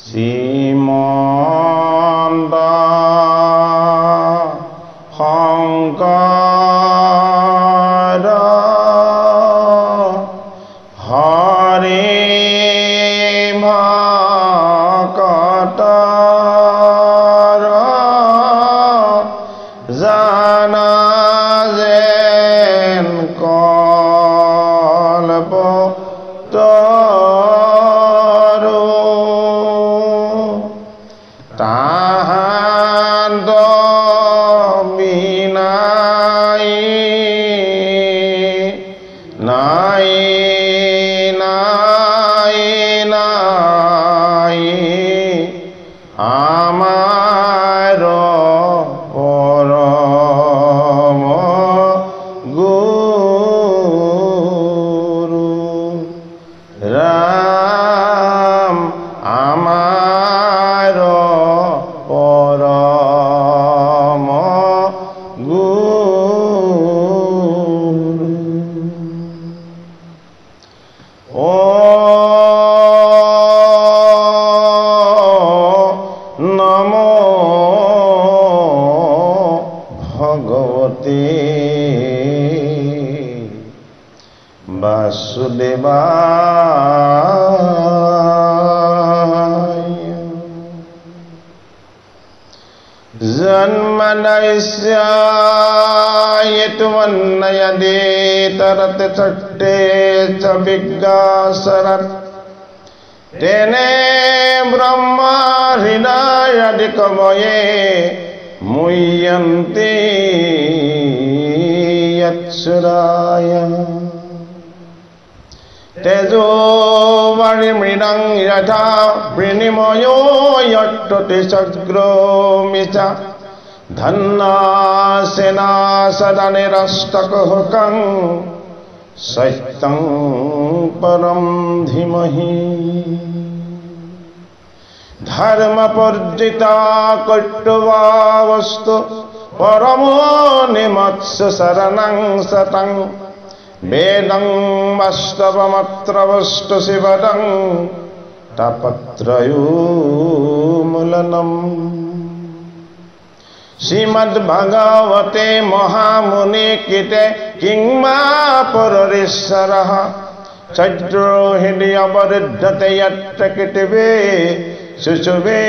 শ্ৰীমন্ত শংকৰ হৰি ভকতৰ জানা যেন কল্পতৰু তাহান্ত বিনাই নাই নাই নাই আমাৰ পৰম গুৰু ৰাম আমাৰ পৰম গুৰু নমো ভগৱতে বাসুদেবায় জন্মনস্যায়তুমন্নয়দেতরতে চট্টে চ বিজ্ঞাসরৎ তেনে ব্রহ্মা হৃদয়াদিকময়ে মুহ্যন্তে যৎসুরায় তেজো মৃদং যথা বৃণিময়ো যত্ততে সগ্রমিচা ধন্যাসেনা সদনিরষ্টকহুকং সত্যং পরম ধীমহি ধর্মপর্জিতা কর্তবা বস্তু পরমো নিমৎস শরণং সতং বেদং বাস্তবমত্র বস্তু শিবদং তাপত্রয়োমূলনম শ্রীমদ্ভগবতে মহামুনি কীতে কিংবা পররেশ্বরঃ ছদ্রোহিণী অবরুদ্ধতে যত্র কীটিবে শুশুবে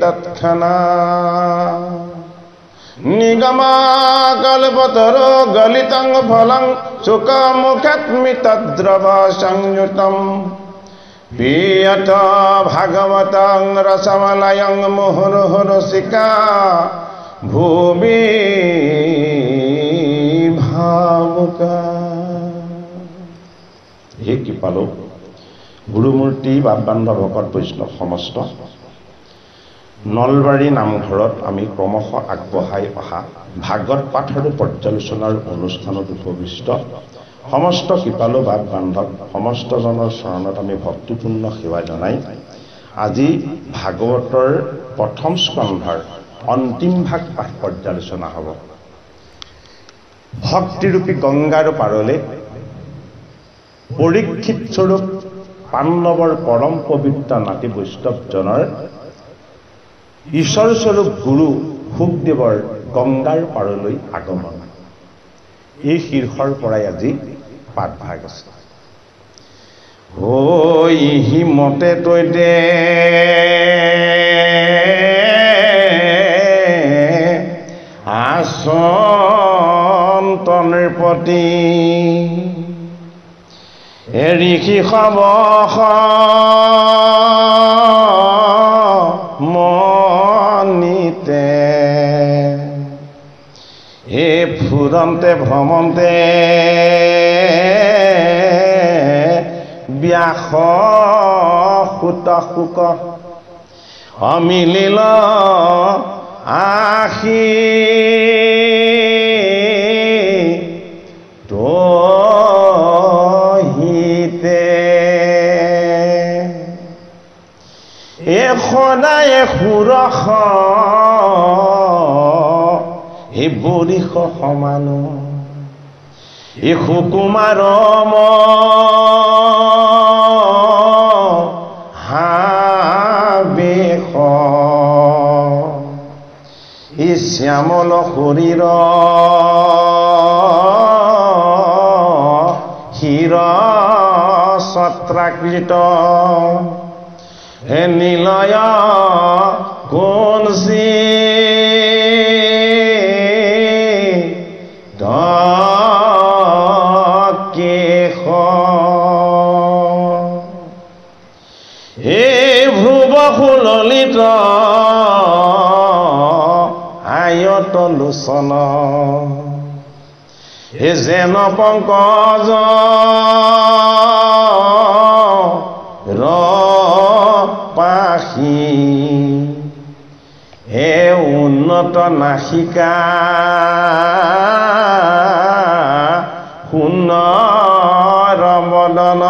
তৎক্ষণাৎ নিগমাকল্পতরো গলিতং ফলং সুখমুখস্মিতদ্রব সংযুতম পিয়ত ভাগবতং রসমলয়ং মুহুর্মুহুরসিকা ভূমি ভাবুকা। হে কৃপালু গুৰুমূৰ্তি বাপবান্ধৱ ভকত বৈষ্ণৱ সমস্ত নলবাৰী নামঘৰত আমি ক্ৰমশ আগবঢ়াই অহা ভাগৱত পাঠ আৰু পৰ্যালোচনাৰ অনুষ্ঠানত উপবিষ্ট সমস্ত কৃপালু বাপ বান্ধৱ সমস্তজনৰ চৰণত আমি ভক্তিপূৰ্ণ সেৱা জনাই আজি ভাগৱতৰ প্ৰথম স্কন্ধৰ অন্তিম ভাগ পাঠ পৰ্যালোচনা হ'ব। ভক্তিৰূপী গংগাৰ পাৰলে পৰীক্ষিত স্বৰূপ পাণ্ডৱৰ পৰম পবিত্ৰ নাতি বৈষ্ণৱজনৰ ঈশ্বৰ স্বৰূপ গুৰু শুকদেৱৰ গংগাৰ পাৰলৈ আগমন। এই শীৰ্ষৰ পৰাই আজি পাঠভাগ আছে। ঐ হিমতে তৈতে আসন নৃপতি ঋষি সবস মনিতে হে ফুৰন্তে ভ্ৰমন্তে ব্যাস সুত শুক অমিলিল আশী তহিতে এ সদায় সুৰস হে বৰিষ সমান এ সুকুমাৰ হাঁ শ্যামল শৰীৰ হীৰ ছত্ৰাকৃত হে নীলয় কোনচি কেশ হে ভ্ৰুৱ সুললিত আয়ত লোচন হে যেন পংকজ পাখি হে উন্নত নাসিকা সুন্দৰ বদন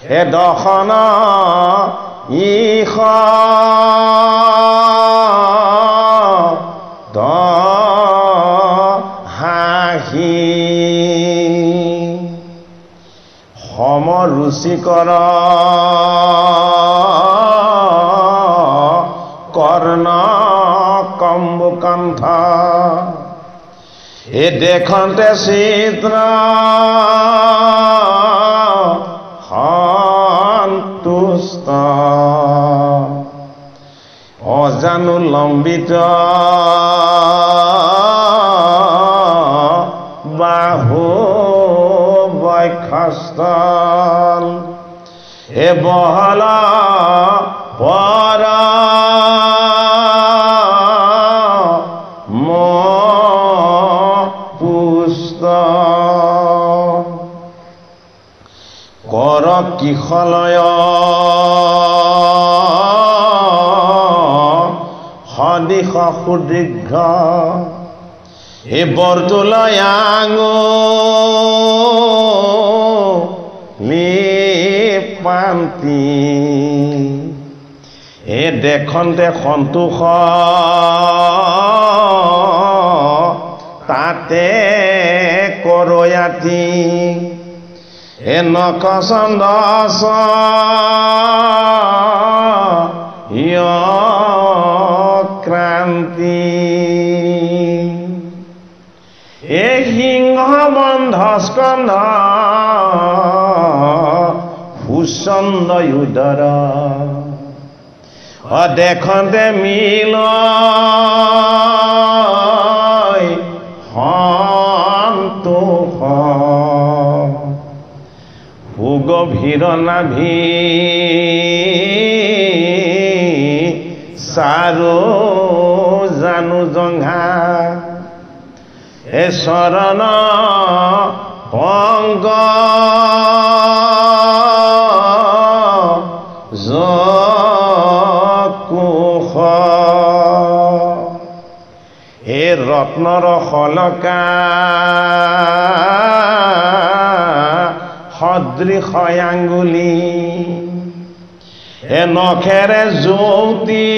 হে দশন ইষ হাঁহি সমৰুচিকৰ কৰ্ণ কম্বুকণ্ঠ এ দেখন্তে চিত্ৰ সন্তুষ্ট অজানু লম্বিত বাহু বক্ষস্থল এ বহল পৰ পুষ্ট কৰ কিশলয় সদিশ সুদীৰ্ঘ হে বৰতোলয় পান্তি এ দেখন্তে সন্তোষ তাতে কৰয়াতি এ নখচন্দস ক্ৰান্তি এ সিংহ বন্ধ স্কন্ধ সুচন্দ উদৰ দেখন্তে মিল সন্তোষ সুগভীৰ নাভি চাৰো জানো জংঘা এ চৰণ পংগ কোষ এ ৰত্নৰ শলকা সদৃশ আঙ্গুলি এ নখেৰে জ্যোতি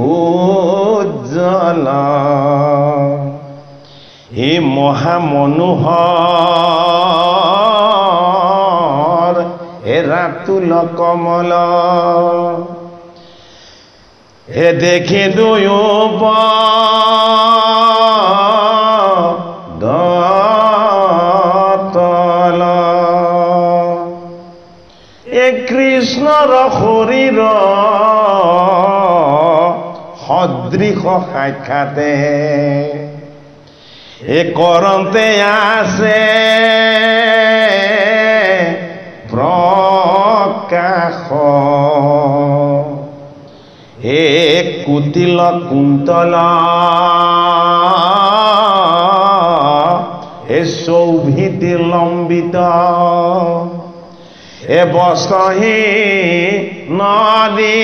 উজ্জ্বল হে মহামনোহৰ হে ৰাতুল কমল হে দেখি দুয়ো দতল এ কৃষ্ণৰ শৰীৰ সদৃশ সাক্ষাতে এ কৰন্তে আছে প্ৰকাশ হে কুটিল কুন্তল হে শোভিতি লম্বিত এ বস্ত্ৰহী নদী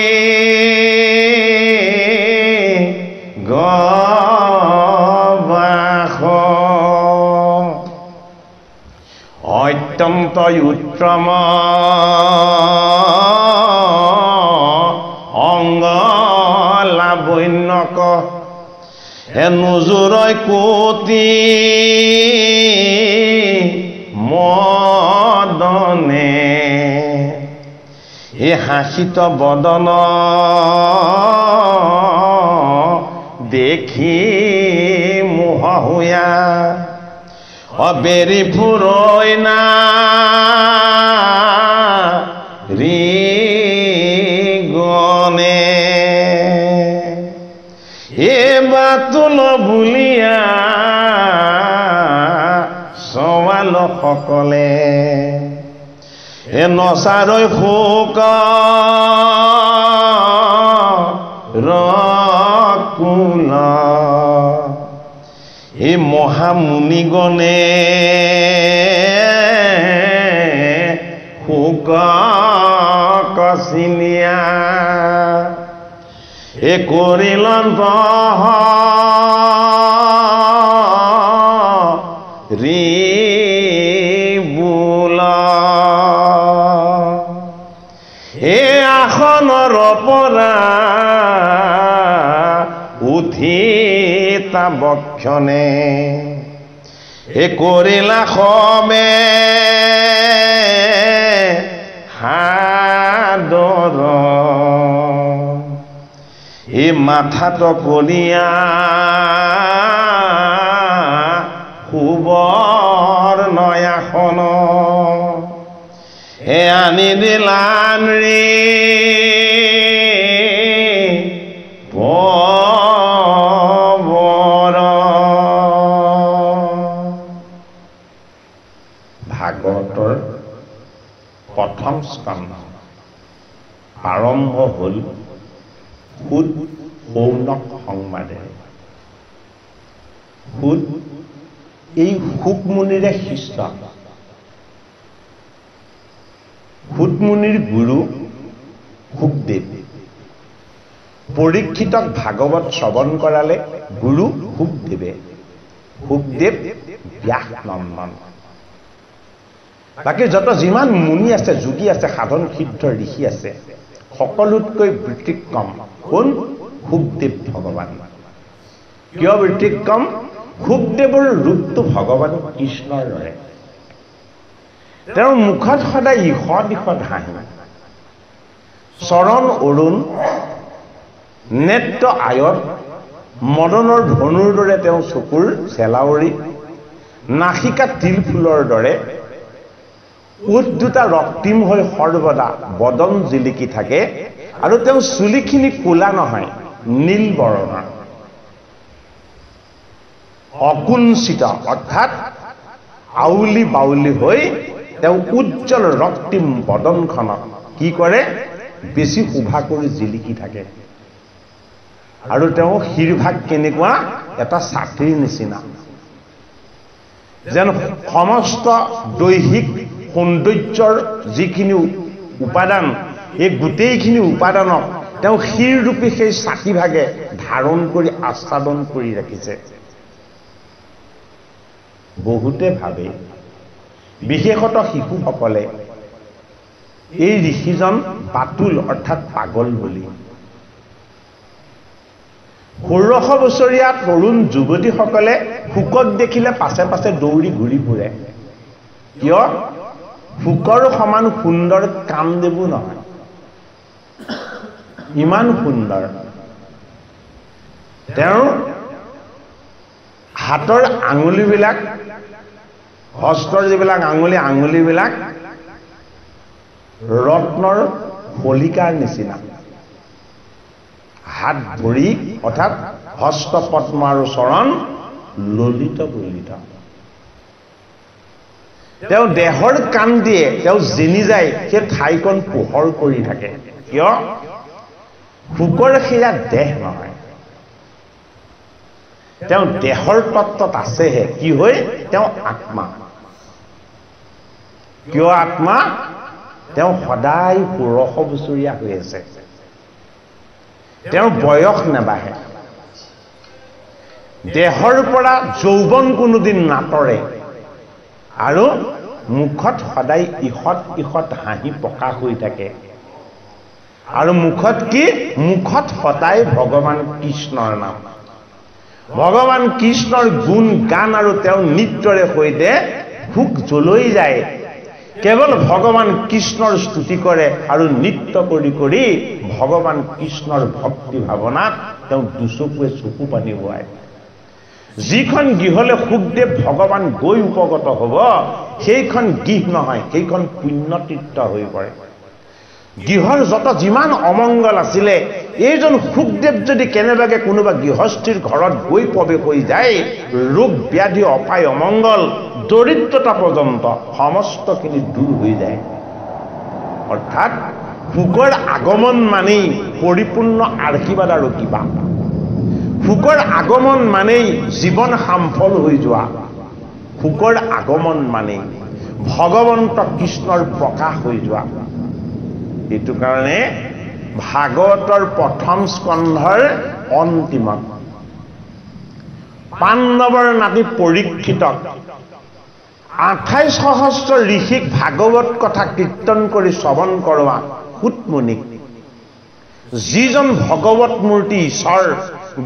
গবাস অত্যন্ত উত্তম অংগ লাবণ্যক হে নুজুৰয় কোটি মদনে হে হাসিত বদন দেখি মোহ হুয়া অবেৰি ফুৰই না ৰি গনে এ বাতুল বুলিয়া সৱাল সকলে এ নচাৰৈ শোক ৰকুল এই মহামুনিগণে শোক কচিনিয়া এ কৰিলন ৰি বোলা এ আসনৰ পৰা উঠি বক্ষণে এ কৰিলা সবে হাদৰ এই মাথাত কলিয়া শুবৰ নয়াখন এ আনি দিলান ৰে ভাগৱতৰ প্ৰথম স্কন্ধ আৰম্ভ হ'ল সুদ সৌনক সংবাদেৰে। সুদ এই শুকমুনিৰে শিষ্য। সুদমুনিৰ গুৰু শুকদেৱ। পৰীক্ষিতক ভাগৱত শ্ৰৱণ কৰালে গুৰু শুকদেৱে। শুকদেৱ ব্যাস নন্দন। বাকী যত যিমান মুনি আছে, যোগী আছে, সাধন সিদ্ধ ঋষি আছে, সকলোতকৈ ব্যতিক্ৰম কোন? শুকদেৱ ভগৱান। কিয় ব্যতিক্ৰম? শুকদেৱৰ ৰূপটো ভগৱান কৃষ্ণৰ দৰে। তেওঁৰ মুখত সদায় ঈষৎ ঈষৎ হাঁহি, চৰণ অৰুণ, নেত্ৰ আয়ত, মদনৰ ধনুৰ দৰে তেওঁ চকুৰ চেলাউৰি, নাসিকা তিল ফুলৰ দৰে, ওঠ দুটা ৰক্তিম হৈ সৰ্বদা বদন জিলিকি থাকে, আৰু তেওঁ চুলিখিনি কোলা নহয়, নীল বৰণৰ, অকুঞ্চিত অৰ্থাৎ আউলি বাউলি হৈ তেওঁ উজ্জ্বল ৰক্তিম বদনখনক কি কৰে? বেছি শোভা কৰি জিলিকি থাকে। আৰু তেওঁ শিৰভাগ কেনেকুৱা? এটা ছাতিৰ নিচিনা। যেন সমস্ত দৈহিক সৌন্দৰ্যৰ যিখিনি উপাদান, এই গোটেইখিনি উপাদানক তেওঁ শিৰৰূপী সেই ছাতিভাগে ধাৰণ কৰি আচ্ছাদন কৰি ৰাখিছে। বহুতে ভাবে, বিশেষত শিশুসকলে, এই ঋষিজন বাতুল অৰ্থাৎ পাগল বুলি। ১৬০০ বছৰীয়া তৰুণ যুৱতীসকলে শুকক দেখিলে পাছে পাছে দৌৰি ঘূৰি ফুৰে। কিয়? শুকৰ সমান সুন্দৰ কামদেৱো নহয়, ইমান সুন্দৰ। তেওঁৰ হাতৰ আঙুলিবিলাক, হস্তৰ যিবিলাক আঙুলিবিলাক ৰত্নৰ কলিকাৰ নিচিনা। হাত ভৰি অৰ্থাৎ হস্ত পদ্ম আৰু চৰণ ললিত ললিত। তেওঁ দেহৰ কাম দিয়ে, তেওঁ যেনি যায় সেই ঠাইকণ পোহৰ কৰি থাকে। কিয়? শুকৰ সেয়া দেহ নহয়, তেওঁ দেহৰ তত্ত্বত আছেহে। কি হৈ? তেওঁ আত্মা। কিয় আত্মা? তেওঁ সদায় ১৬০০ বছৰীয়া হৈ আছে। তেওঁৰ বয়স নাবাঢ়ে, দেহৰ পৰা যৌৱন কোনোদিন নাতৰে, আৰু মুখত সদায় ঈষৎ ঈষৎ হাঁহি প্ৰকাশ হৈ থাকে। আৰু মুখত কি? মুখত সদায় ভগৱান কৃষ্ণৰ নাম, ভগৱান কৃষ্ণৰ গুণ গান আৰু তেওঁৰ নৃত্যৰে সৈতে সুখ জ্বলৈ যায়। কেৱল ভগৱান কৃষ্ণৰ স্তুতি কৰে আৰু নৃত্য কৰি কৰি ভগৱান কৃষ্ণৰ ভক্তি ভাৱনাত তেওঁ দুচকুৱে চকু পানী বহায়। যিখন গৃহলৈ সুখদেৱ ভগৱান গৈ উপগত হ'ব সেইখন গৃহ নহয়, সেইখন পুণ্যতীৰ্থ হৈ পৰে। গৃহৰ যত যিমান অমংগল আছিলে এইজন সুখদেৱ যদি কেনেবাকে কোনোবা গৃহস্থীৰ ঘৰত গৈ প্ৰৱেশ হৈ যায়, ৰোগ ব্যাধি অপায় অমংগল দৰিদ্ৰতা পৰ্যন্ত সমস্তখিনি দূৰ হৈ যায়। অৰ্থাৎ সুখৰ আগমন মানেই পৰিপূৰ্ণ আশীৰ্বাদ আৰু কিবা। সুখৰ আগমন মানেই জীৱন সাম্ফল হৈ যোৱা। সুখৰ আগমন মানেই ভগৱন্ত কৃষ্ণৰ প্ৰকাশ হৈ যোৱা। এইটো কাৰণে ভাগৱতৰ প্ৰথম স্কন্ধৰ অন্তিমত পাণ্ডৱৰ নাতি পৰীক্ষিতক 28,000 ঋষিক ভাগৱত কথা কীৰ্তন কৰি শ্ৰৱণ কৰোৱা সুতমুনিক যিজন ভগৱত মূৰ্তি ঈশ্বৰ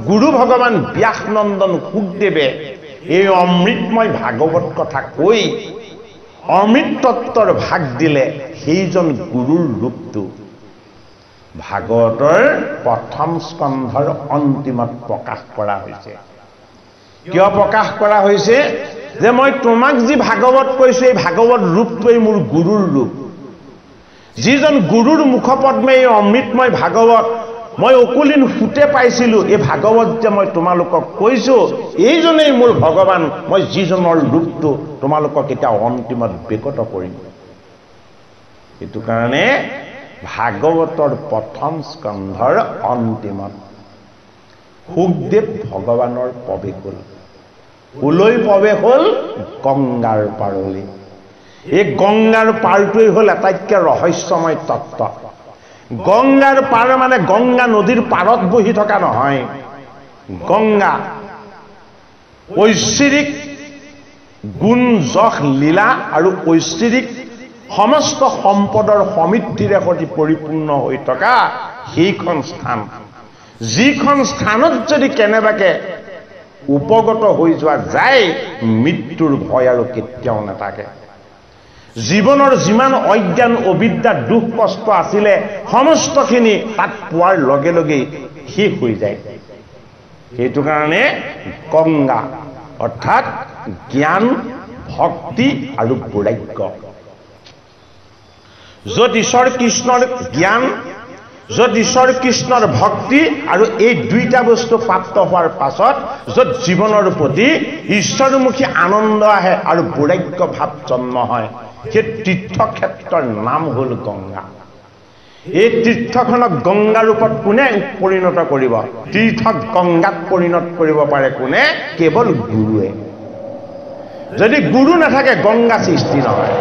গুৰু ভগৱান ব্যাসনন্দন সুখদেৱে এই অমৃতময় ভাগৱত কথা কৈ অমৃত তত্ত্বৰ ভাগ দিলে, সেইজন গুৰুৰ ৰূপটো ভাগৱতৰ প্ৰথম স্কন্ধৰ অন্তিমত প্ৰকাশ কৰা হৈছে। কিয় প্ৰকাশ কৰা হৈছে? যে মই তোমাক যি ভাগৱত কৈছো এই ভাগৱত ৰূপটোৱেই মোৰ গুৰুৰ ৰূপ। যিজন গুৰুৰ মুখপদ্মে এই অমৃতময় ভাগৱত মই অকুলিন ফুটে পাইছিলো, এই ভাগৱত যে মই তোমালোকক কৈছো এইজনেই মোৰ ভগৱান। মই যিজনৰ ৰূপটো তোমালোকক এতিয়া অন্তিমত বেকত কৰিম। এইটো কাৰণে ভাগৱতৰ প্ৰথম স্কন্ধৰ অন্তিমত সুখদেৱ ভগৱানৰ প্ৰৱেশ হ'ল। ওলৈ প্ৰৱেশ হ'ল গংগাৰ পাৰলৈ। এই গংগাৰ পাৰটোৱেই হ'ল আটাইতকৈ ৰহস্যময় তত্ত্ব। গংগাৰ পাৰ মানে গংগা নদীৰ পাৰত বহি থকা নহয়। গংগা ঐশ্বৰিক গুণ যশ লীলা আৰু ঐশ্বৰিক সমস্ত সম্পদৰ সমৃদ্ধিৰে সৈতে পৰিপূৰ্ণ হৈ থকা সেইখন স্থান। যিখন স্থানত যদি কেনেবাকে উপগত হৈ যোৱা যায় মৃত্যুৰ ভয় আৰু কেতিয়াও নাথাকে। জীৱনৰ যিমান অজ্ঞান অবিদ্যা দুখ কষ্ট আছিলে সমস্তখিনি তাত পোৱাৰ লগে লগেই শেষ হৈ যায়। সেইটো কাৰণে গংগা অৰ্থাৎ জ্ঞান ভক্তি আৰু বৈৰাগ্য। য'ত ঈশ্বৰ কৃষ্ণৰ জ্ঞান, য'ত ঈশ্বৰ কৃষ্ণৰ ভক্তি আৰু এই দুইটা বস্তু প্ৰাপ্ত হোৱাৰ পাছত য'ত জীৱনৰ প্ৰতি ঈশ্বৰমুখী আনন্দ আহে আৰু বৈৰাগ্য ভাৱ জন্ম হয়, সেই তীৰ্থক্ষেত্ৰৰ নাম হ'ল গংগা। এই তীৰ্থখনক গংগা ৰূপত কোনে পৰিণত কৰিব? তীৰ্থক গংগাত পৰিণত কৰিব পাৰে কোনে? কেৱল গুৰুৱে। যদি গুৰু নাথাকে গংগা সৃষ্টি নহয়।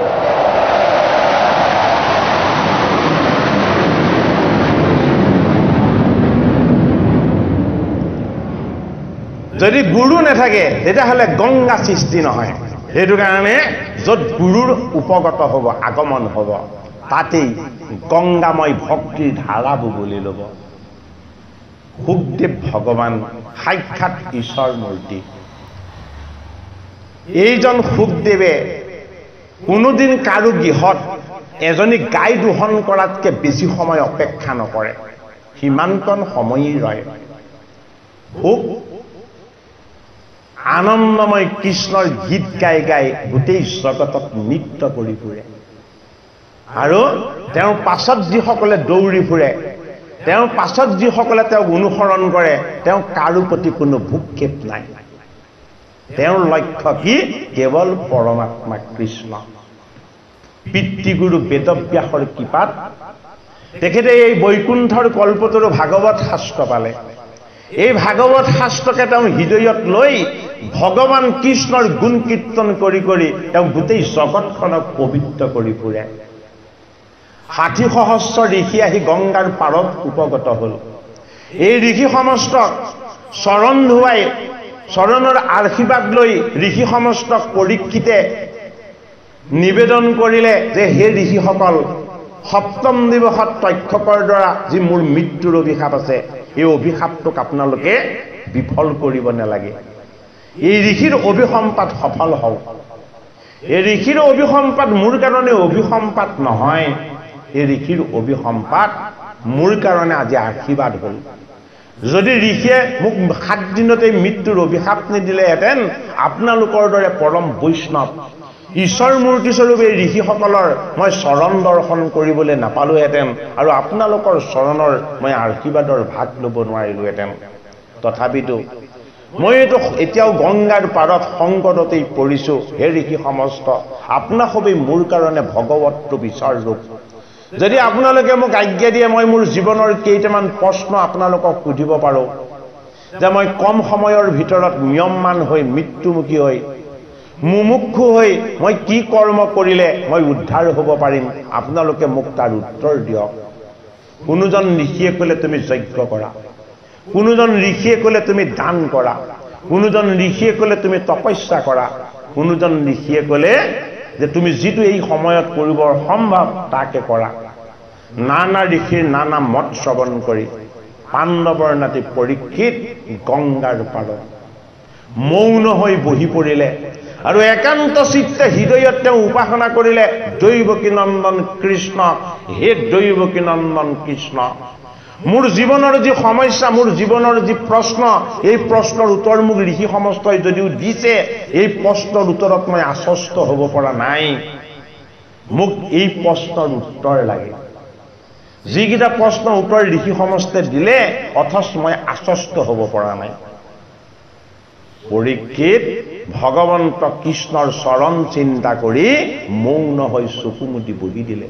যদি গুৰু নাথাকে তেতিয়াহ'লে গংগা সৃষ্টি নহয়। সেইটো কাৰণে য'ত গুৰুৰ উপগত হ'ব আগমন হ'ব তাতেই গংগাময় ভক্তিৰ ধাৰা বুবলি ল'ব। সুখদেৱ ভগৱান সাক্ষাৎ ঈশ্বৰ মূৰ্তি। এইজন সুখদেৱে কোনোদিন কাৰো গৃহত এজনী গাই দোহন কৰাতকৈ বেছি সময় অপেক্ষা নকৰে, সিমানকণ সময়ই ৰয়। সুখ আনন্দময় কৃষ্ণৰ গীত গাই গাই গোটেই জগতত নৃত্য কৰি ফুৰে। আৰু তেওঁৰ পাছত যিসকলে দৌৰি ফুৰে, তেওঁৰ পাছত যিসকলে তেওঁক অনুসৰণ কৰে, তেওঁ কাৰো প্ৰতি কোনো ভূক্ষেপ নাই। তেওঁৰ লক্ষ্য কি? কেৱল পৰমাত্মা কৃষ্ণ। পিতৃগুৰু বেদব্যাসৰ কৃপাত তেখেতে এই বৈকুণ্ঠৰ কল্পতৰু ভাগৱত শাস্ত্ৰ পালে। এই ভাগৱত শাস্ত্ৰকে তেওঁ হৃদয়ত লৈ ভগৱান কৃষ্ণৰ গুণ কীৰ্তন কৰি কৰি তেওঁ গোটেই জগতখনক পবিত্ৰ কৰি ফুৰে। 60,000 ঋষি আহি গংগাৰ পাৰত উপগত হ'ল। এই ঋষি সমস্তক চৰণ ধুৱাই চৰণৰ আশীৰ্বাদ লৈ ঋষি সমস্তক পৰীক্ষিতে নিবেদন কৰিলে যে হে ঋষিসকল, সপ্তম দিৱসত তক্ষকৰ দ্বাৰা যি মোৰ মৃত্যুৰ অভিশাপ আছে এই অভিশাপটোক আপোনালোকে বিফল কৰিব নালাগে। এই ঋষিৰ অভিসম্পাত সফল হওক। এই ঋষিৰ অভিসম্পাত মোৰ কাৰণে অভিসম্পাত নহয়, এই ঋষিৰ অভিসম্পাত মোৰ কাৰণে আজি আশীৰ্বাদ হ'ল। যদি ঋষিয়ে মোক 7 দিনতে মৃত্যুৰ অভিশাপ নিদিলেহেঁতেন, আপোনালোকৰ দৰে পৰম বৈষ্ণৱ ঈশ্বৰ মূৰ্তি স্বৰূপে ঋষিসকলৰ মই চৰণ দৰ্শন কৰিবলৈ নাপালোহেঁতেন আৰু আপোনালোকৰ চৰণৰ মই আশীৰ্বাদৰ ভাগ ল'ব নোৱাৰিলোহেঁতেন। তথাপিতো মই এইটো এতিয়াও গংগাৰ পাৰত সংকটতেই পৰিছোঁ। হে ঋষি সমস্ত, আপোনাসবেই মোৰ কাৰণে ভগৱত বিচাৰ ৰূপ। যদি আপোনালোকে মোক আজ্ঞা দিয়ে, মই মোৰ জীৱনৰ কেইটামান প্ৰশ্ন আপোনালোকক সুধিব পাৰোঁ, যে মই কম সময়ৰ ভিতৰত নিয়মমান হৈ মৃত্যুমুখী হৈ মুমুক্ষু হৈ মই কি কৰ্ম কৰিলে মই উদ্ধাৰ হ'ব পাৰিম, আপোনালোকে মোক তাৰ উত্তৰ দিয়ক। কোনোজন ঋষিয়ে ক'লে তুমি যজ্ঞ কৰা, কোনোজন ঋষিয়ে ক'লে তুমি দান কৰা, কোনোজন ঋষিয়ে ক'লে তুমি তপস্যা কৰা, কোনোজন ঋষিয়ে ক'লে যে তুমি যিটো এই সময়ত কৰিব সম্ভৱ তাকে কৰা। নানা ঋষিৰ নানা মত শ্ৰৱণ কৰি পাণ্ডৱৰ নাতি পৰীক্ষিত গংগাৰ পাৰত মৌন হৈ বহি পৰিলে আৰু একান্ত চিত্তে হৃদয়ত তেওঁ উপাসনা কৰিলে, দৈৱকী নন্দন কৃষ্ণ, হে দৈৱকী নন্দন কৃষ্ণ, মোৰ জীৱনৰ যি সমস্যা, মোৰ জীৱনৰ যি প্ৰশ্ন, এই প্ৰশ্নৰ উত্তৰ মোক ঋষি সমস্তই যদিও দিছে, এই প্ৰশ্নৰ উত্তৰত মই আশ্বস্ত হ'ব পৰা নাই। মোক এই প্ৰশ্নৰ উত্তৰ লাগে। যিকেইটা প্ৰশ্ন উত্তৰ ঋষি সমস্তে দিলে, অথচ মই আশ্বস্ত হ'ব পৰা নাই। পৰীক্ষিত ভগৱন্ত কৃষ্ণৰ চৰণ চিন্তা কৰি মৌন হৈ চকুমুটি বহি দিলে।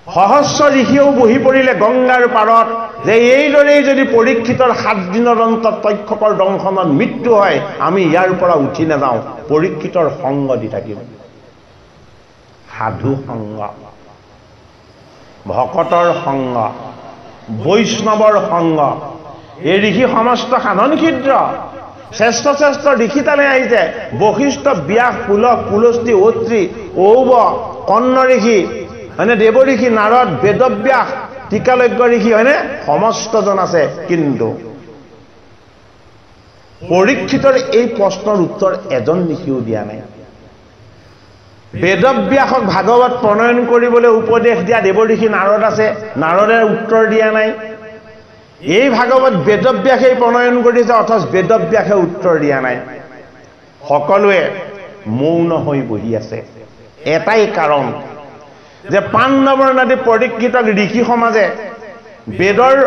সহস্ৰ ঋষিয়েও বহি পৰিলে গংগাৰ পাৰত, যে এইদৰেই যদি পৰীক্ষিতৰ 7 দিনৰ অন্তত তক্ষকৰ দংশনত মৃত্যু হয়, আমি ইয়াৰ পৰা উঠি নাযাওঁ, পৰীক্ষিতৰ সংগ দি থাকিম। সাধু সংগ, ভকতৰ সংগ, বৈষ্ণৱৰ সংগ, এই ঋষি সমস্ত সাধন ক্ষিদ্ৰ শ্ৰেষ্ঠ শ্ৰেষ্ঠ ঋষি তালে আহিছে। বশিষ্ঠ, ব্যাস, পুলক, পুলস্তি, অত্ৰি, ঔব, কন্ন ঋষি হয়নে, দেৱ ঋষি, নাৰদ, বেদব্যাস, টিকালজ্ঞ ঋষি হয়নে, সমস্তজন আছে। কিন্তু পৰীক্ষিতৰ এই প্ৰশ্নৰ উত্তৰ এজন ঋষিও দিয়া নাই। বেদব্যাসক ভাগৱত প্ৰণয়ন কৰিবলৈ উপদেশ দিয়া দেৱ ঋষি নাৰদ আছে, নাৰদে উত্তৰ দিয়া নাই। এই ভাগৱত বেদব্যাসেই প্ৰণয়ন কৰিছে, অথচ বেদব্যাসে উত্তৰ দিয়া নাই। সকলোৱে মৌন হৈ বহি আছে। এটাই কাৰণ, যে পাণ্ডৱৰ নাতি পৰীক্ষিতক ঋষি সমাজে বেদৰ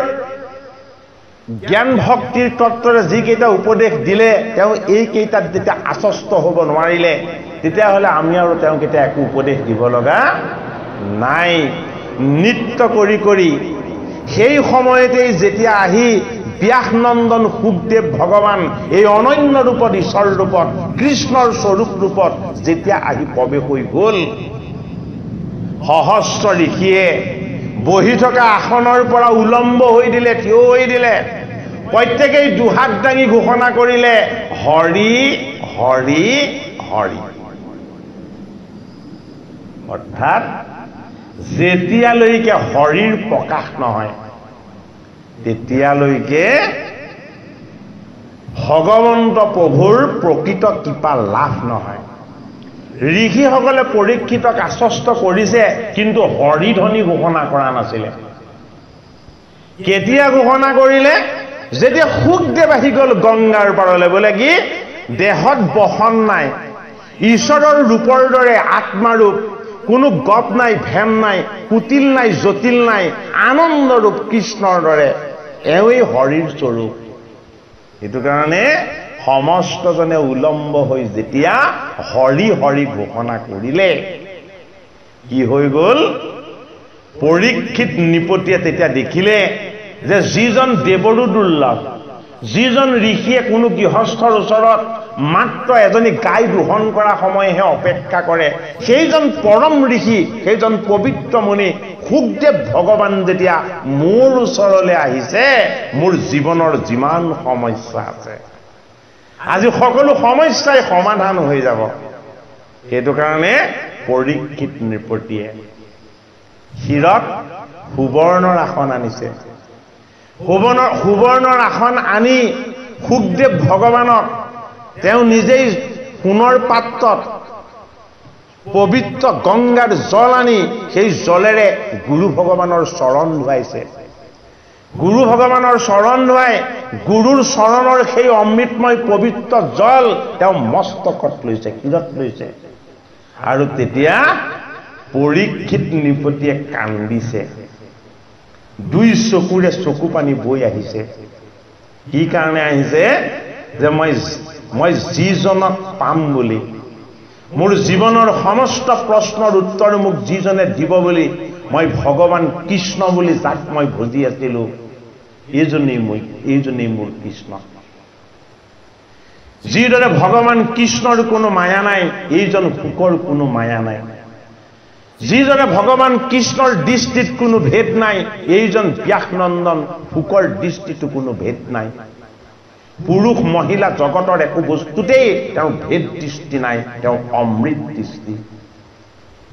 জ্ঞান ভক্তিৰ তত্ত্বৰে যিকেইটা উপদেশ দিলে, তেওঁ এইকেইটাত যেতিয়া আশ্বস্ত হ'ব নোৱাৰিলে, তেতিয়াহ'লে আমি আৰু তেওঁক এতিয়া একো উপদেশ দিব লগা নাই। নৃত্য কৰি কৰি সেই সময়তেই যেতিয়া আহি ব্যাসনন্দন সুখদেৱ ভগৱান এই অনন্য ৰূপত, ঈশ্বৰ ৰূপত, কৃষ্ণৰ স্বৰূপ ৰূপত যেতিয়া আহি প্ৰৱেশ হৈ গ'ল, সহস্ৰ ঋষিয়ে বহি থকা আসনৰ পৰা উলম্ব হৈ দিলে, থিয় হৈ দিলে। প্ৰত্যেকেই দুহাত দাঙি ঘোষণা কৰিলে, হৰি হৰি হৰি। অৰ্থাৎ যেতিয়ালৈকে হৰিৰ প্ৰকাশ নহয়, তেতিয়ালৈকে ভগৱন্ত প্ৰভুৰ প্ৰকৃত কৃপা লাভ নহয়। ঋষিসকলে পৰীক্ষিতক আশ্বস্ত কৰিছে, কিন্তু হৰিধ্বনি ঘোষণা কৰা নাছিলে। কেতিয়া ঘোষণা কৰিলে? যেতিয়া সুখদেৱ আহি গ'ল গংগাৰ পাৰলৈ, বোলে কি দেহত বসন নাই, ঈশ্বৰৰ ৰূপৰ দৰে আত্মাৰূপ, কোনো গপ নাই, ভেম নাই, কুটিল নাই, জটিল নাই, আনন্দ ৰূপ কৃষ্ণৰ দৰে, এওঁই হৰিৰ স্বৰূপ। সেইটো কাৰণে সমস্তজনে উলম্ব হৈ যেতিয়া হৰি হৰি ঘোষণা কৰিলে, কি হৈ গ'ল? পৰীক্ষিত নৃপতিয়ে তেতিয়া দেখিলে যে যিজন দেৱৰো দুৰ্লভ, যিজন ঋষিয়ে কোনো গৃহস্থৰ ওচৰত মাত্ৰ এজনী গাই দোহন কৰা সময়হে অপেক্ষা কৰে, সেইজন পৰম ঋষি, সেইজন পবিত্ৰ মুনি সুখদেৱ ভগৱান যেতিয়া মোৰ ওচৰলৈ আহিছে, মোৰ জীৱনৰ যিমান সমস্যা আছে আজি সকলো সমস্যাই সমাধান হৈ যাব। সেইটো কাৰণে পৰীক্ষিত নৃপতিয়ে শিৰত সুবৰ্ণৰ আসন আনিছে। সুবৰ্ণৰ আসন আনি সুখদেৱ ভগৱানক তেওঁ নিজেই সোণৰ পাত্ৰত পবিত্ৰ গংগাৰ জল আনি সেই জলেৰে গুৰু ভগৱানৰ চৰণ ধুৱাইছে। গুৰু ভগৱানৰ চৰণ ধুৱাই গুৰুৰ চৰণৰ সেই অমৃতময় পবিত্ৰ জল তেওঁ মস্তকত লৈছে, শিৰত লৈছে। আৰু তেতিয়া পৰীক্ষিত নৃপতিয়ে কান্দিছে, দুই চকুৰে চকু পানী বৈ আহিছে। কি কাৰণে আহিছে? যে মই যিজনক পাম বুলি, মোৰ জীৱনৰ সমস্ত প্ৰশ্নৰ উত্তৰ মোক যিজনে দিব বুলি, মই ভগৱান কৃষ্ণ বুলি যাক মই ভজি আছিলো, এইজনেই মোৰ কৃষ্ণ। যিদৰে ভগৱান কৃষ্ণৰ কোনো মায়া নাই, এইজন শুকৰ কোনো মায়া নাই। যিজনে ভগৱান কৃষ্ণৰ দৃষ্টিত কোনো ভেদ নাই, এইজন ব্যাসনন্দন শুকৰ দৃষ্টিতো কোনো ভেদ নাই। পুৰুষ মহিলা জগতৰ একো বস্তুতেই তেওঁৰ ভেদ দৃষ্টি নাই, তেওঁ অমৃত দৃষ্টি।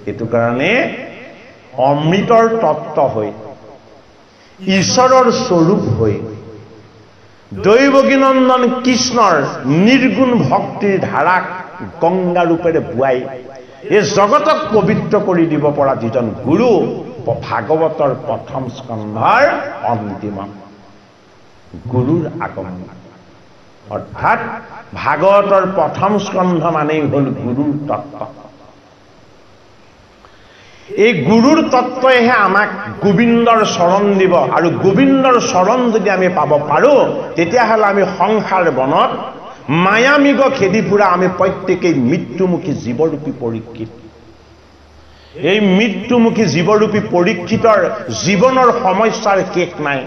এইটো কাৰণে অমৃতৰ তত্ত্ব হৈ, ঈশ্বৰৰ স্বৰূপ হৈ, দৈৱকীনন্দন কৃষ্ণৰ নিৰ্গুণ ভক্তিৰ ধাৰাক গংগা ৰূপেৰে বুৱাই এই জগতক পবিত্ৰ কৰি দিব পৰা যিজন গুৰু, ভাগৱতৰ প্ৰথম স্কন্ধৰ অন্তিম গুৰুৰ আগমন। অৰ্থাৎ ভাগৱতৰ প্ৰথম স্কন্ধ মানেই হ'ল গুৰুৰ তত্ত্ব। এই গুৰুৰ তত্ত্বইহে আমাক গোবিন্দৰ চৰণ দিব। আৰু গোবিন্দৰ চৰণ যদি আমি পাব পাৰোঁ, তেতিয়াহ'লে আমি সংসাৰ বনত মায়ামিগ খেদি ফুৰা আমি প্ৰত্যেকেই মৃত্যুমুখী জীৱৰূপী পৰীক্ষিত। এই মৃত্যুমুখী জীৱৰূপী পৰীক্ষিতৰ জীৱনৰ সমস্যাৰ শেষ নাই।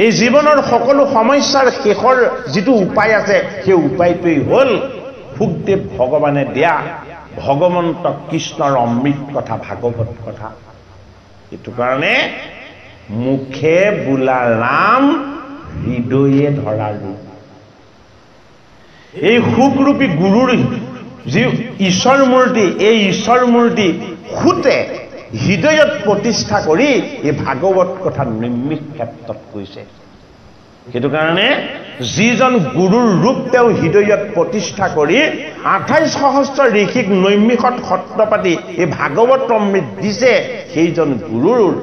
এই জীৱনৰ সকলো সমস্যাৰ শেষৰ যিটো উপায় আছে, সেই উপায়টোৱেই হ'ল শুকদেৱ ভগৱানে দিয়া ভগৱন্ত কৃষ্ণৰ অমৃত কথা, ভাগৱত কথা। এইটো কাৰণে মুখে বোলা ৰাম, হৃদয়ে ধৰা ৰূপ। এই সুখৰূপী গুৰুৰ যি ঈশ্বৰ মূৰ্তি, এই ঈশ্বৰ মূৰ্তি সুতে হৃদয়ত প্ৰতিষ্ঠা কৰি এই ভাগৱত কথা নিৰ্মিক ক্ষেত্ৰত কৈছে। সেইটো কাৰণে যিজন গুৰুৰ ৰূপ তেওঁ হৃদয়ত প্ৰতিষ্ঠা কৰি 28 সহস্ৰ ঋষিক নৈমিষত সত্ৰ পাতি এই ভাগৱত অমৃত দিছে, সেইজন গুৰুৰ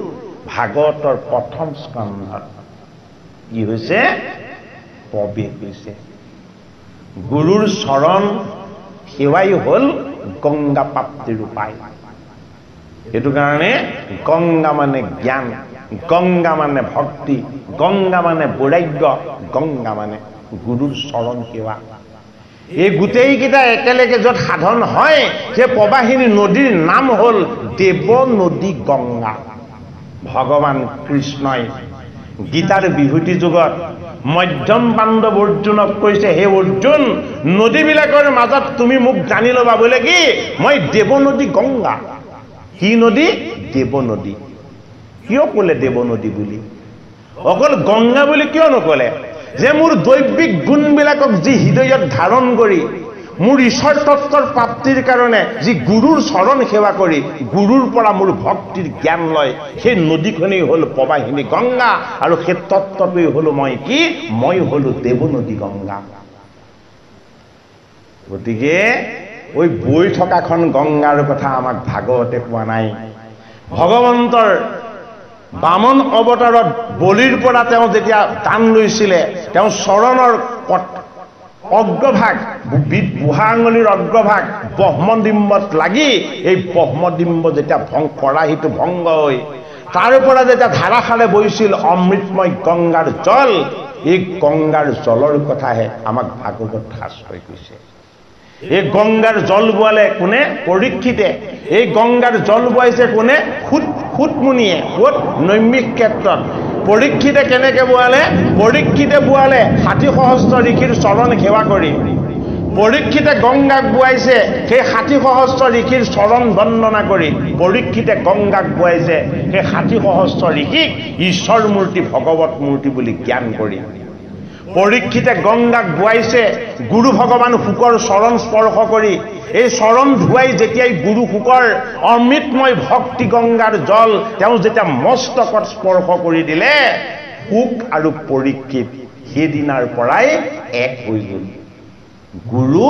ভাগৱতৰ প্ৰথম স্কন্ধত কি হৈছে? প্ৰৱেশ হৈছে। গুৰুৰ চৰণ সেৱাই হ'ল গংগা প্ৰাপ্তিৰ উপায়। সেইটো কাৰণে গংগা মানে জ্ঞান, গংগা মানে ভক্তি, গংগা মানে বৈৰাগ্য, গংগা মানে গুৰুৰ চৰণ সেৱা। এই গোটেইকেইটা একেলগে য'ত সাধন হয়, সেই প্ৰবাহিনী নদীৰ নাম হ'ল দেৱ নদী গংগা। ভগৱান কৃষ্ণই গীতাৰ বিভূতি যুগত মধ্যম পাণ্ডৱ অৰ্জুনক কৈছে, হে অৰ্জুন, নদীবিলাকৰ মাজত তুমি মোক জানি ল'বা বোলে কি, মই দেৱ নদী গংগা। কি নদী? দেৱ নদী। কিয় ক'লে দেৱ নদী বুলি? অকল গংগা বুলি কিয় নকলে? যে মোৰ দৈবিক গুণবিলাকক যি হৃদয়ত ধাৰণ কৰি মোৰ ঈশ্বৰ তত্ত্বৰ প্ৰাপ্তিৰ কাৰণে যি গুৰুৰ চৰণ সেৱা কৰি গুৰুৰ পৰা মোৰ ভক্তিৰ জ্ঞান লয়, সেই নদীখনেই হ'ল প্ৰবাহিনী গংগা। আৰু সেই তত্ত্বটোৱেই হ'ল মই কি? মই হ'লো দেৱ নদী গংগা। গতিকে ওই বৈ থকাখন গংগাৰ কথা আমাক ভাগৱতে কোৱা নাই। ভগৱন্তৰ বামন অৱতাৰত বলিৰ পৰা তেওঁ যেতিয়া দান লৈছিলে, তেওঁ চৰণৰ অগ্ৰভাগ, বুঢ়া আঙুলিৰ অগ্ৰভাগ ব্ৰহ্মডিম্বত লাগি এই ব্ৰহ্মডিম্ব যেতিয়া কৰাহীটো ভংগ হৈ তাৰ পৰা যেতিয়া ধাৰাসাৰে বৈছিল অমৃতময় গংগাৰ জল, এই গংগাৰ জলৰ কথাহে আমাক ভাগৱত শাস্ত্ৰই কৈছে। এই গংগাৰ জল বোৱালে কোনে? পৰীক্ষিতে। এই গংগাৰ জল বোৱাইছে কোনে? সুতমুনিয়ে। ক'ত? নৈমিষ ক্ষেত্ৰত। পৰীক্ষিতে কেনেকে বোৱালে? পৰীক্ষিতে বোৱালে 60 সহস্ৰ ঋষিৰ চৰণ সেৱা কৰি। পৰীক্ষিতে গংগাক বোৱাইছে সেই 60 সহস্ৰ ঋষিৰ চৰণ বন্দনা কৰি। পৰীক্ষিতে গংগাক বোৱাইছে সেই 60 সহস্ৰ ঋষিক ঈশ্বৰ মূৰ্তি, ভগৱত মূৰ্তি বুলি জ্ঞান কৰি। পৰীক্ষিতে গংগাক বোৱাইছে গুৰু ভগৱান শুকৰ চৰণ স্পৰ্শ কৰি। এই চৰণ ধুৱাই যেতিয়াই গুৰু শুকৰ অমৃতময় ভক্তি গংগাৰ জল তেওঁ যেতিয়া মস্তকত স্পৰ্শ কৰি দিলে, শুক আৰু পৰীক্ষিত সেইদিনাৰ পৰাই এক হৈ গ'ল, গুৰু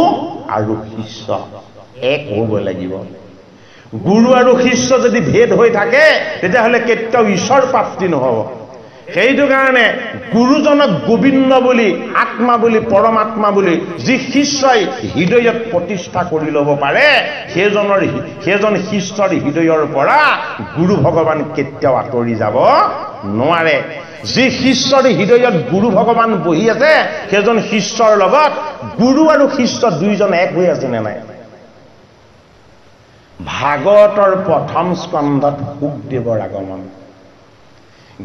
আৰু শিষ্য। এক হ'ব লাগিব গুৰু আৰু শিষ্য যদি ভেদ হৈ থাকে তেতিয়াহ'লে কেতিয়াও ঈশ্বৰ প্ৰাপ্তি নহ'ব সেইটো কাৰণে গুৰুজনক গোবিন্দ বুলি আত্মা বুলি পৰমাত্মা বুলি যি শিষ্যই হৃদয়ত প্ৰতিষ্ঠা কৰি ল'ব পাৰে সেইজন শিষ্যৰ হৃদয়ৰ পৰা গুৰু ভগৱান কেতিয়াও আঁতৰি যাব নোৱাৰে যি শিষ্যৰ হৃদয়ত গুৰু ভগৱান বহি আছে সেইজন শিষ্যৰ লগত গুৰু আৰু শিষ্য দুইজন এক হৈ আছে নে নাই ভাগৱতৰ প্ৰথম স্কন্ধত শুকদেৱৰ আগমন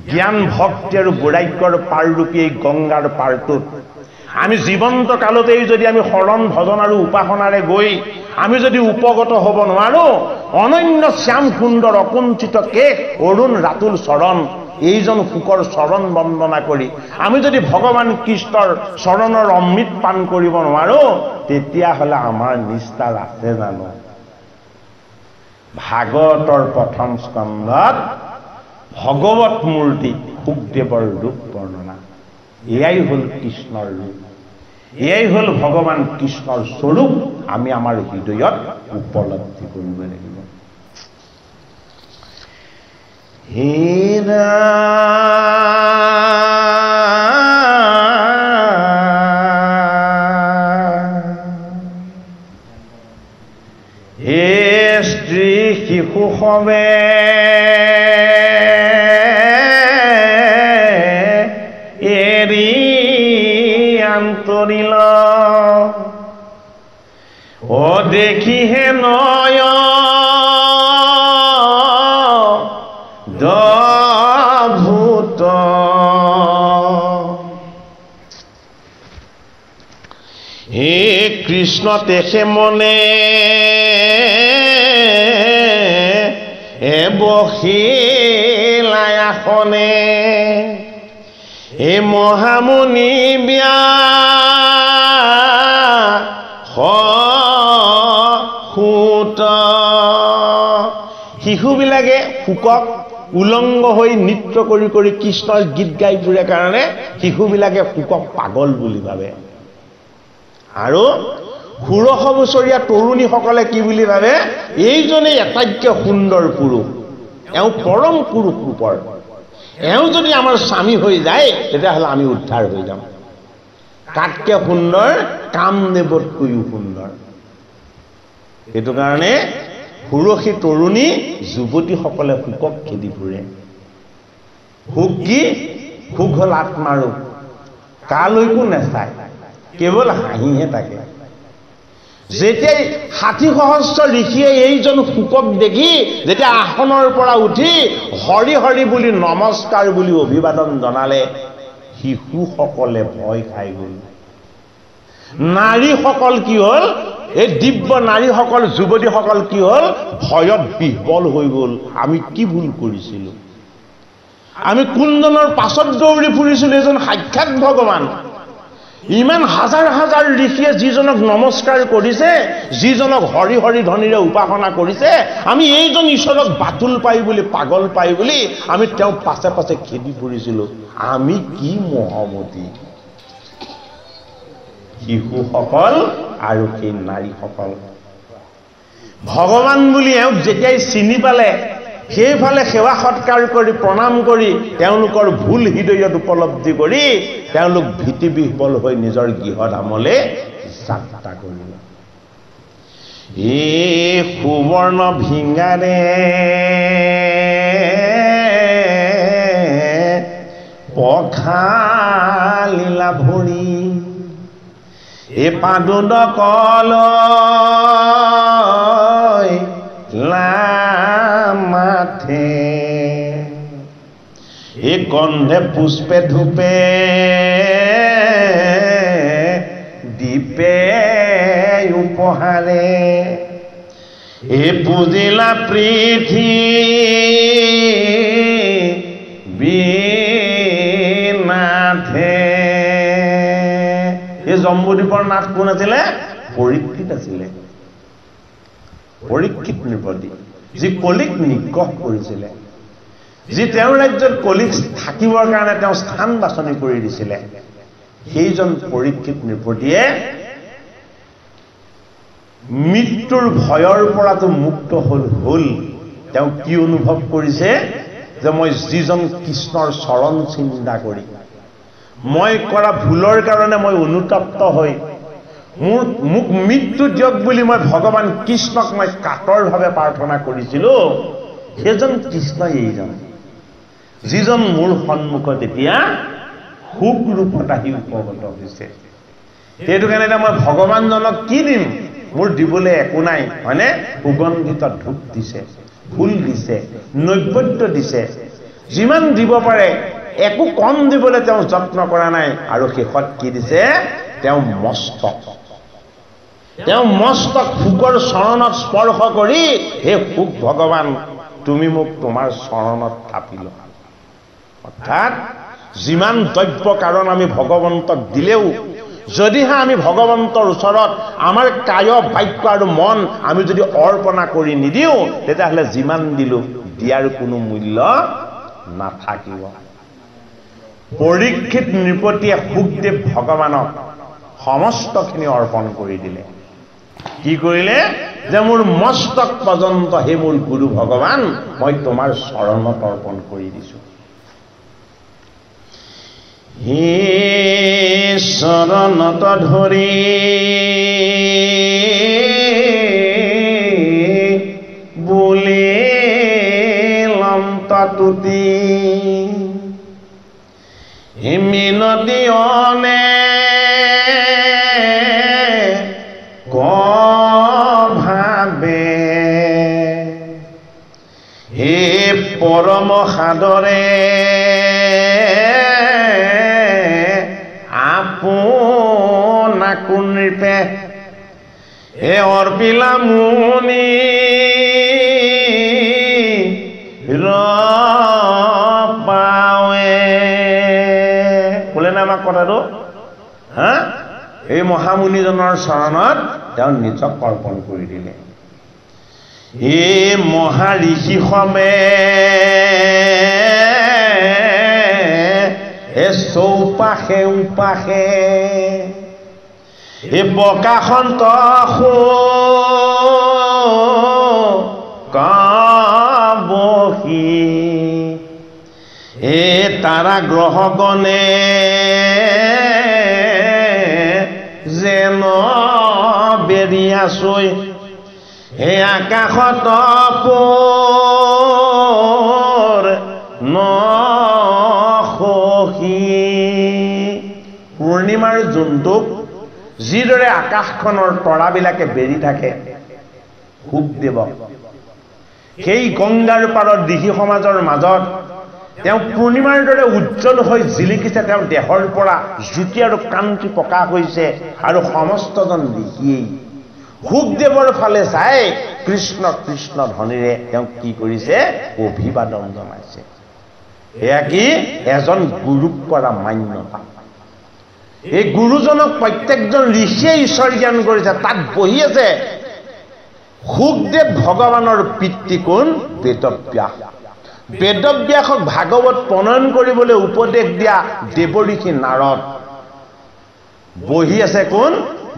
জ্ঞান ভক্তি আৰু বৈৰাগ্যৰ পাৰৰূপী এই গংগাৰ পাৰটোত আমি জীৱন্ত কালতেই যদি আমি শৰণ ভজন আৰু উপাসনাৰে গৈ আমি যদি উপগত হ'ব নোৱাৰো অনন্য শ্যাম সুন্দৰ অকুঞ্চিত কেশ অৰুণ ৰাতুল চৰণ এইজন শুকৰ চৰণ বন্দনা কৰি আমি যদি ভগৱান কৃষ্ণৰ চৰণৰ অমৃত পান কৰিব নোৱাৰো তেতিয়াহ'লে আমাৰ নিষ্ঠা আছে জানো ভাগৱতৰ প্ৰথম স্কন্ধত ভগৱত মূৰ্তি শুকদেৱৰ ৰূপ বৰ্ণনা এয়াই হ'ল কৃষ্ণৰ ৰূপ এয়াই হ'ল ভগৱান কৃষ্ণৰ স্বৰূপ আমি আমাৰ হৃদয়ত উপলব্ধি কৰিব লাগিব হে স্ত্ৰী শিশু সবে এৰি আন্তৰিল ও দেখিহে নয় ভূত হে কৃষ্ণ তেখে মনে বহিলাই আসনে হে মহামুনি ব্যাসূত শিশুবিলাকে শুকক উলংগ হৈ নৃত্য কৰি কৰি কৃষ্ণৰ গীত গাই ফুৰে কাৰণে শিশুবিলাকে শুকক পাগল বুলি ভাবে আৰু 16 বছৰীয়া তৰুণীসকলে কি বুলি ভাবে এইজনে এটাইতকৈ সুন্দৰ পুৰুষ এওঁ পৰম পুৰুষ ৰূপৰ এওঁ যদি আমাৰ স্বামী হৈ যায় তেতিয়াহ'লে আমি উদ্ধাৰ হৈ যাম কাতকৈ সুন্দৰ কামদেৱতকৈও সুন্দৰ সেইটো কাৰণে সুৰসী তৰুণী যুৱতীসকলে শুকক খেদি ফুৰে সুখ কি সুখ হ'ল আত্মাৰূপ কালৈকো নেচায় কেৱল হাঁহিহে থাকে যেতিয়াই 60 সহস্ৰ ঋষিয়ে এইজন শুকক দেখি যেতিয়া আসনৰ পৰা উঠি হৰি হৰি বুলি নমস্কাৰ বুলি অভিবাদন জনালে শিশুসকলে ভয় খাই গ'ল নাৰীসকল কি হ'ল এই দিব্য নাৰীসকল যুৱতীসকল কি হ'ল ভয়ত বিহ্বল হৈ গ'ল আমি কি ভুল কৰিছিলোঁ আমি কোনজনৰ পাছত দৌৰি ফুৰিছিলোঁ এজন সাক্ষাৎ ভগৱান ইমান হাজাৰ হাজাৰ ঋষিয়ে যিজনক নমস্কাৰ কৰিছে যিজনক হৰি হৰি ধ্বনিৰে উপাসনা কৰিছে আমি এইজন ঈশ্বৰক বাতুল পাই বুলি পাগল পাই বুলি আমি তেওঁ পাছে পাছে খেদি ফুৰিছিলোঁ আমি কি মহামতি শিশুসকল আৰু সেই নাৰীসকল ভগৱান বুলি এওঁক যেতিয়াই চিনি পালে সেইফালে সেৱা সৎকাৰ কৰি প্ৰণাম কৰি তেওঁলোকৰ ভুল হৃদয়ত উপলব্ধি কৰি তেওঁলোক ভীতি বিহ্বল হৈ নিজৰ গৃহধামলৈ যাত্ৰা কৰিলে এই সুবৰ্ণ ভিঙাৰে পখালিলা ভৰি এ পাদুদ কলয় মাথে এ গন্ধে পুষ্পে ধূপে দীপে উপহাৰে এ পুজিলা পৃথিৱীনাথে এই জম্বুদ্বীপৰ নাথ কোন আছিলে পৰীক্ষিত আছিলে পৰীক্ষিত নৃপতি যি কলিক নিগ্ৰহ কৰিছিলে যি তেওঁৰ ৰাজ্যত কলিক থাকিবৰ কাৰণে তেওঁ স্থান বাছনি কৰি দিছিলে সেইজন পৰীক্ষিত নৃপতিয়ে মৃত্যুৰ ভয়ৰ পৰাটো মুক্ত হ'ল তেওঁ কি অনুভৱ কৰিছে যে মই যিজন কৃষ্ণৰ চৰণ চিন্তা কৰি মই কৰা ভুলৰ কাৰণে মই অনুতপ্ত হৈ মোক মৃত্যু দিয়ক বুলি মই ভগৱান কৃষ্ণক মই কাতৰভাৱে প্ৰাৰ্থনা কৰিছিলোঁ সেইজন কৃষ্ণই এইজন যিজন মোৰ সন্মুখত এতিয়া সুখ ৰূপত আহি উপগত হৈছে সেইটো কাৰণে মই ভগৱানজনক কি দিম মোৰ দিবলৈ একো নাই হয়নে সুগন্ধিত ধূপ দিছে ফুল দিছে নৈবেদ্য দিছে যিমান দিব পাৰে একো কম দিবলৈ তেওঁ যত্ন কৰা নাই আৰু শেষত কি দিছে তেওঁ মস্তক ফুকৰ চৰণত স্পৰ্শ কৰি হে ফুক ভগৱান তুমি মোক তোমাৰ চৰণত থাপি লোৱা অৰ্থাৎ যিমান দ্ৰব্য কাৰণ আমি ভগৱন্তক দিলেও যদিহে আমি ভগৱন্তৰ ওচৰত আমাৰ কায় বাক্য আৰু মন আমি যদি অৰ্পণা কৰি নিদিওঁ তেতিয়াহ'লে যিমান দিলোঁ দিয়াৰ কোনো মূল্য নাথাকিব পৰীক্ষিত নৃপতিয়ে সুখদেৱ ভগৱানক সমস্তখিনি অৰ্পণ কৰি দিলে কি কৰিলে যে মোৰ মস্তক পৰ্যন্ত হে মোৰ গুৰু ভগৱান মই তোমাৰ চৰণত অৰ্পণ কৰি দিছোঁ হে চৰণত ধৰি বুলি লম্তাতুতি হে মিনতি অনে ভাবে হে পৰম সাদৰে আপোনা নৃপে হে অৰ্পিলা মুনি পাৱে কোলে না আমাক কথাটো হা এই মহামুনিজনৰ চৰণত তেওঁ নিজক অৰ্পণ কৰি দিলে এই মহা ঋষি সমে এ চৌপাশে উপাশে এ বকাসন্ত কাবহি এ তাৰা গ্ৰহগণে যেন বেৰিয়া চৈ হে আকাশত পূৰ্ণিমাৰ জোনটোক যিদৰে আকাশখনৰ তৰাবিলাকে বেৰি থাকে সুখদেৱক সেই গংগাৰ পাৰত ঋষি সমাজৰ মাজত তেওঁ পূৰ্ণিমাৰ দৰে উজ্জ্বল হৈ জিলিকিছে তেওঁৰ দেহৰ পৰা জ্যোতি আৰু কান্তি প্ৰকাশ হৈছে আৰু সমস্তজন ঋষিয়েই সুখদেৱৰ ফালে চাই কৃষ্ণ কৃষ্ণ ধ্বনিৰে তেওঁ কি কৰিছে অভিবাদন জনাইছে এয়া কি এজন গুৰুক কৰা মান্যতা এই গুৰুজনক প্ৰত্যেকজন ঋষিয়ে ঈশ্বৰ জ্ঞান কৰিছে তাত বহি আছে সুখদেৱ ভগৱানৰ পিতৃকোণ বেদব্যাস বেদব্যাসক ভাগৱত প্ৰণয়ন কৰিবলৈ উপদেশ দিয়া দেৱঋষি নাৰদ বহি আছে কোন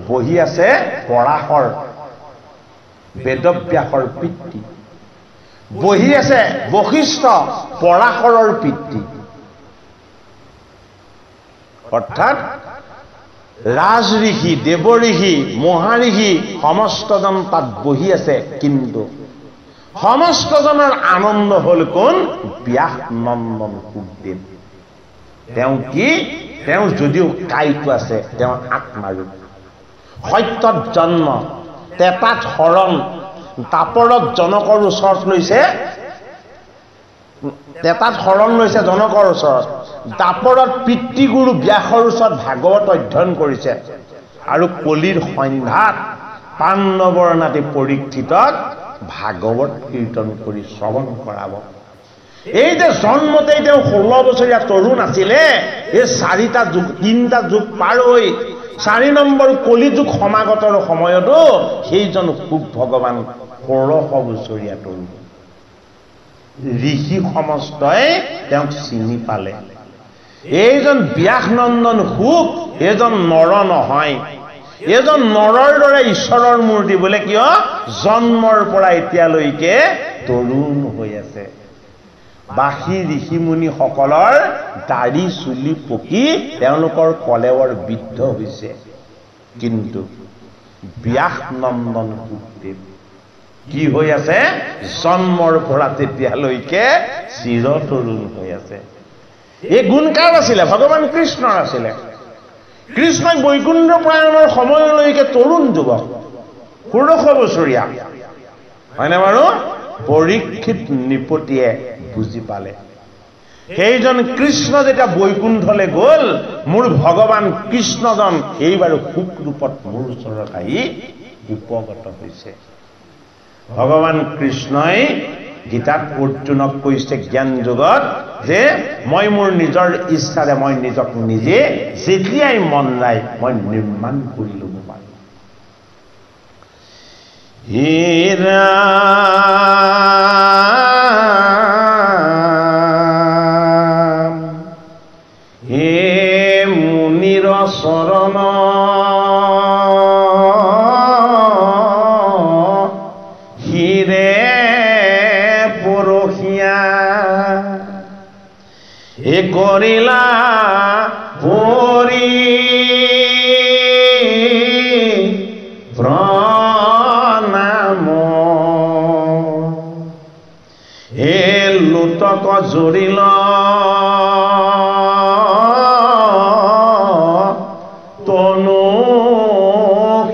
বহি আছে পৰাশৰ বেদব্যাসৰ পিতৃ বহি আছে বশিষ্ঠ পৰাশৰৰ পিতৃ অৰ্থাৎ ৰাজ ঋষি দেৱ ঋষি মহাঋষি সমস্তজন তাত বহি আছে কিন্তু সমস্তজনৰ আনন্দ হল কোন ব্যাস নন্দন সুখদেৱ তেওঁ কি তেওঁ যদিও কাইটো আছে তেওঁ আত্মাৰূপ সত্যত জন্ম তেতাত হৰণ তাপৰত জনকৰ ওচৰত লৈছে তেতাত হৰণ লৈছে জনকৰ ওচৰত দাপৰত পিতৃগুৰু ব্যাসৰ ওচৰত ভাগৱত অধ্যয়ন কৰিছে আৰু কলিৰ সন্ধ্যাত পাণ্ডৱৰ নাতি পৰীক্ষিতক ভাগৱত কীৰ্তন কৰি শ্ৰৱণ কৰাব এই যে জন্মতেই তেওঁ 16 বছৰীয়া তৰুণ আছিলে এই তিনিটা যুগ পাৰ হৈ 4 নম্বৰ কলি যুগ সমাগতৰ সময়তো সেইজন সুখ ভগৱান 16 বছৰীয়া তৰুণ ঋষি সমস্তই তেওঁক চিনি পালে এইজন ব্যাস নন্দন সুখ এজন নৰ নহয় এজন নৰৰ দৰে ঈশ্বৰৰ মূৰ্তি বোলে কিয় জন্মৰ পৰা এতিয়ালৈকে তৰুণ হৈ আছে বাসী ঋষিমুনি সকলৰ দাড়ি চুলি পকি তেওঁলোকৰ কলেৱৰ বৃদ্ধ হৈছে কিন্তু ব্যাস নন্দন সুখদেৱ কি হৈ আছে জন্মৰ পৰা তেতিয়ালৈকে চিৰ তৰুণ হৈ আছে এই গুণ কাৰ আছিলে ভগৱান কৃষ্ণৰ আছিলে কৃষ্ণই বৈকুণ্ঠ প্ৰয়াণৰ সময়লৈকে তৰুণ যুৱক ১৬০০ বছৰীয়া হয়নে বাৰু পৰীক্ষিত নৃপতিয়ে বুজি পালে সেইজন কৃষ্ণ যেতিয়া বৈকুণ্ঠলৈ গ'ল মোৰ ভগৱান কৃষ্ণজন এইবাৰ সুখ ৰূপত মোৰ ওচৰত আহি উপগত হৈছে ভগৱান কৃষ্ণই গীতাত অৰ্জুনক কৈছে জ্ঞান যোগত যে মই মোৰ নিজৰ ইচ্ছাৰে মই নিজক নিজে যেতিয়াই মন যায় মই নিৰ্মাণ কৰি ল'ব পাৰোঁ হীৰা হে মুনিৰ চৰণ হিৰে পৰহিয়া হে কৰিলা পৰি প্ৰণাম হে লুটক জৰিল তনু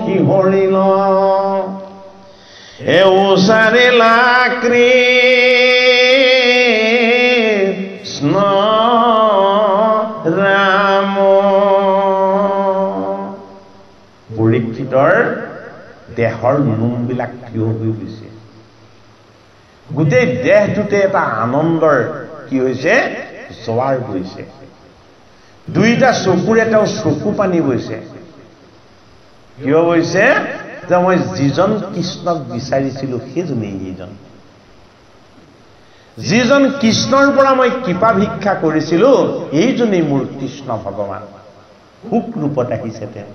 শিহৰিল হে উচাৰিলা কৃষ্ণ ৰাম পৰীক্ষিতৰ দেহৰ নোমবিলাক থিয় হৈ গৈছে গোটেই দেহটোতে এটা আনন্দৰ কি হৈছে জোৱাৰ গৈছে দুইটা চকুৰে তেওঁ চকু পানী বৈছে কিয় বৈছে যে মই যিজন কৃষ্ণক বিচাৰিছিলো সেইজনেই এইজন যিজন কৃষ্ণৰ পৰা মই কৃপা ভিক্ষা কৰিছিলো এইজনেই মোৰ কৃষ্ণ ভগৱান সুখ ৰূপত আহিছে তেওঁ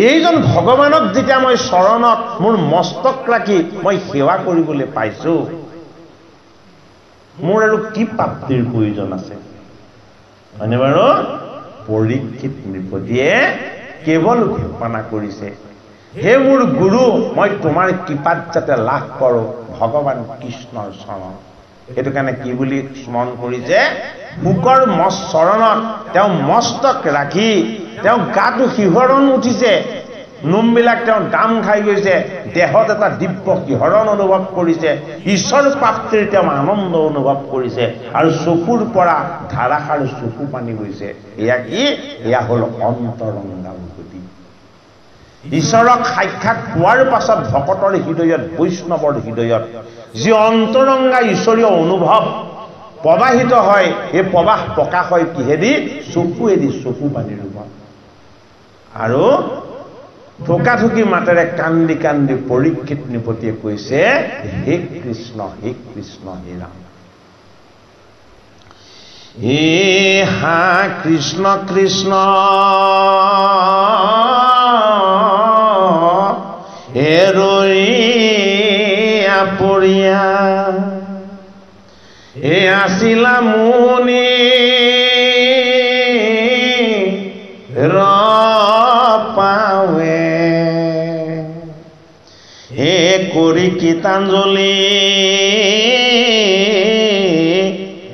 এইজন ভগৱানক যেতিয়া মই চৰণত মোৰ মস্তক ৰাখি মই সেৱা কৰিবলৈ পাইছো মোৰ আৰু কি প্ৰাপ্তিৰ প্ৰয়োজন আছে হয়নে বাৰু পৰীক্ষিত নৃপতিয়ে কেৱল ঘোষণা কৰিছে হে মোৰ গুৰু মই তোমাৰ কৃপাত যাতে লাভ কৰোঁ ভগৱান কৃষ্ণৰ চৰণ সেইটো কাৰণে কি বুলি স্মৰণ কৰিছে মুখৰ চৰণত তেওঁ মস্তক ৰাখি তেওঁ গাটো শিহৰণ উঠিছে নোমবিলাক তেওঁ দাম খাই গৈছে দেহত এটা দিব্য শিহৰণ অনুভৱ কৰিছে ঈশ্বৰ প্ৰাপ্তিৰ তেওঁ আনন্দ অনুভৱ কৰিছে আৰু চকুৰ পৰা ধাৰাসাৰ চকু পানী গৈছে এয়া কি এয়া হ'ল অন্তৰংগা অনুভূতি ঈশ্বৰক সাক্ষাৎ পোৱাৰ পাছত ভকতৰ হৃদয়ত বৈষ্ণৱৰ হৃদয়ত যি অন্তৰংগা ঈশ্বৰীয় অনুভৱ প্ৰবাহিত হয় এই প্ৰবাহ প্ৰকাশ হয় কিহেদি চকুৱেদি চকু পানীৰ ৰূপত আৰু ঠোকাঠুকি মাতেৰে কান্দি কান্দি পৰীক্ষিত নৃপতিয়ে কৈছে হে কৃষ্ণ হে ৰাম হে হা কৃষ্ণ কৃষ্ণ হে ৰৈ আপৰিয়া হে আছিলা মুনি পাৱে হে কৰি কীৰ্তঞ্জলি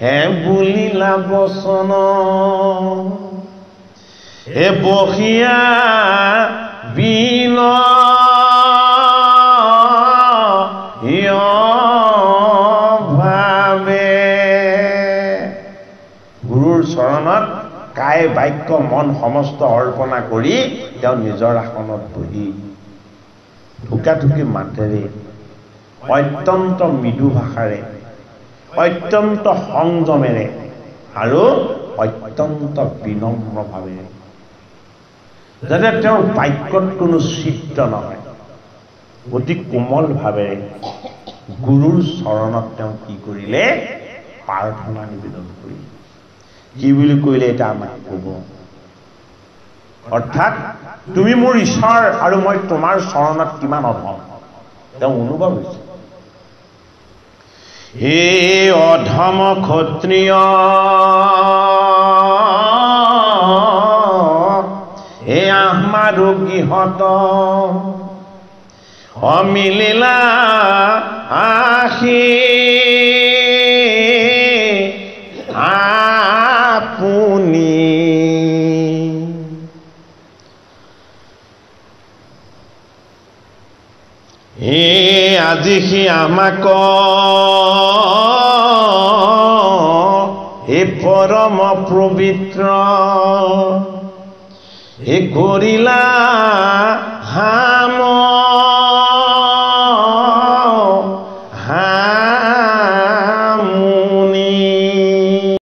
হে বুলিলা বচন হে বসিয়া বিন ভাৱে গুৰুৰ চৰণত কায় বাক্য মন সমস্ত অৰ্পণা কৰি তেওঁ নিজৰ আসনত বহি ঠোকাঠুকি মাতেৰে অত্যন্ত মৃদু ভাষাৰে অত্যন্ত সংযমেৰে আৰু অত্যন্ত বিনম্ৰভাৱেৰে যাতে তেওঁৰ বাক্যত কোনো চিত্ৰ নহয় অতি কোমল ভাৱেৰে গুৰুৰ চৰণত তেওঁ কি কৰিলে প্ৰাৰ্থনা নিবেদন কৰিলে কি বুলি কৈলে এটা আমাক ক'ব অৰ্থাৎ তুমি মোৰ ঈশ্বৰ আৰু মই তোমাৰ চৰণত কিমান অধম তেওঁ অনুভৱ হৈছে হে অধম ক্ষত্ৰিয় হে আমাৰ গৃহত অমিলিলা আহি আপুনি আজি সি আমাক এই পৰম পবিত্ৰ এই কৰিলা হাম